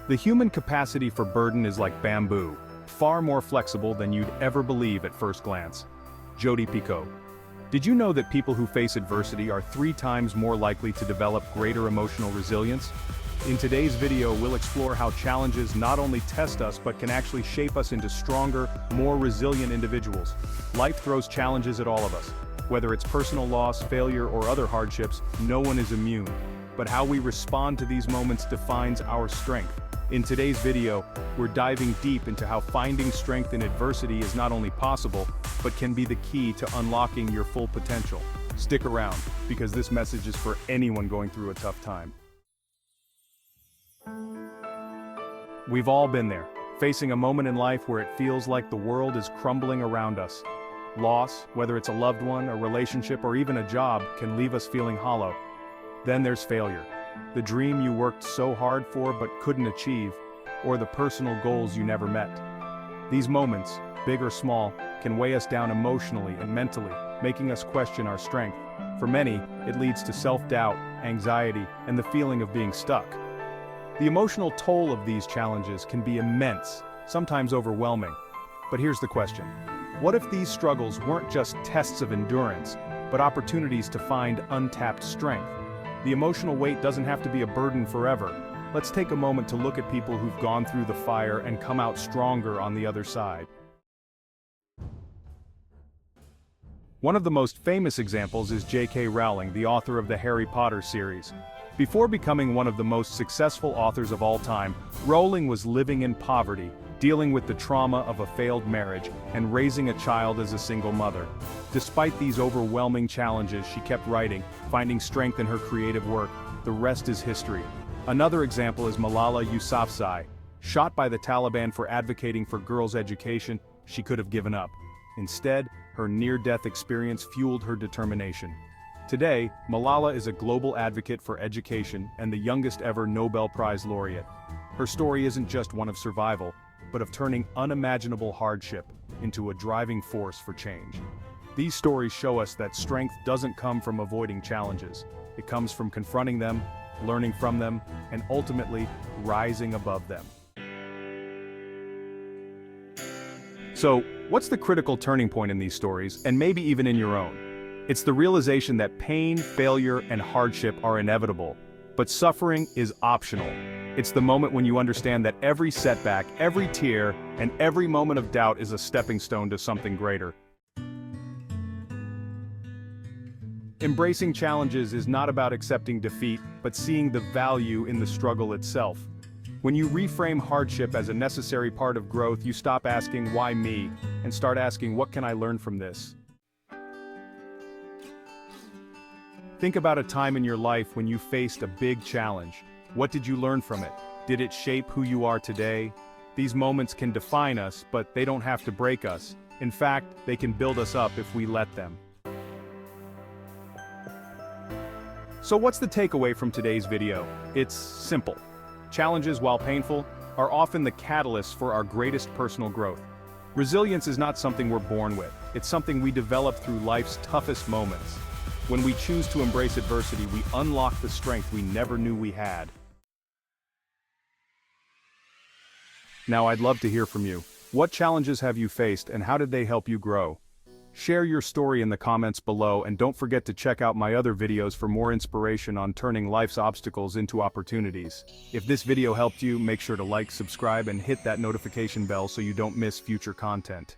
The human capacity for burden is like bamboo, far more flexible than you'd ever believe at first glance. Jodi Picoult. Did you know that people who face adversity are 3 times more likely to develop greater emotional resilience? In today's video, we'll explore how challenges not only test us but can actually shape us into stronger, more resilient individuals. Life throws challenges at all of us. Whether it's personal loss, failure, or other hardships, no one is immune. But how we respond to these moments defines our strength. In today's video, we're diving deep into how finding strength in adversity is not only possible, but can be the key to unlocking your full potential. Stick around, because this message is for anyone going through a tough time. We've all been there, facing a moment in life where it feels like the world is crumbling around us. Loss, whether it's a loved one, a relationship, or even a job, can leave us feeling hollow. Then there's failure. The dream you worked so hard for but couldn't achieve, or the personal goals you never met. These moments, big or small, can weigh us down emotionally and mentally, making us question our strength. For many, it leads to self-doubt, anxiety, and the feeling of being stuck. The emotional toll of these challenges can be immense, sometimes overwhelming. But here's the question. What if these struggles weren't just tests of endurance, but opportunities to find untapped strength? The emotional weight doesn't have to be a burden forever. Let's take a moment to look at people who've gone through the fire and come out stronger on the other side. One of the most famous examples is J.K. Rowling, the author of the Harry Potter series. Before becoming one of the most successful authors of all time, Rowling was living in poverty, dealing with the trauma of a failed marriage, and raising a child as a single mother. Despite these overwhelming challenges, she kept writing, finding strength in her creative work. The rest is history. Another example is Malala Yousafzai. Shot by the Taliban for advocating for girls' education, she could have given up. Instead, her near-death experience fueled her determination. Today, Malala is a global advocate for education and the youngest ever Nobel Prize laureate. Her story isn't just one of survival, but of turning unimaginable hardship into a driving force for change. These stories show us that strength doesn't come from avoiding challenges. It comes from confronting them, learning from them, and ultimately, rising above them. So, what's the critical turning point in these stories, and maybe even in your own? It's the realization that pain, failure, and hardship are inevitable, but suffering is optional. It's the moment when you understand that every setback, every tear, and every moment of doubt is a stepping stone to something greater. Embracing challenges is not about accepting defeat, but seeing the value in the struggle itself. When you reframe hardship as a necessary part of growth, you stop asking, "Why me?" and start asking, "What can I learn from this?" Think about a time in your life when you faced a big challenge. What did you learn from it? Did it shape who you are today? These moments can define us, but they don't have to break us. In fact, they can build us up if we let them. So what's the takeaway from today's video? It's simple. Challenges, while painful, are often the catalysts for our greatest personal growth. Resilience is not something we're born with. It's something we develop through life's toughest moments. When we choose to embrace adversity, we unlock the strength we never knew we had. Now I'd love to hear from you. What challenges have you faced and how did they help you grow? Share your story in the comments below, and don't forget to check out my other videos for more inspiration on turning life's obstacles into opportunities. If this video helped you, make sure to like, subscribe, and hit that notification bell so you don't miss future content.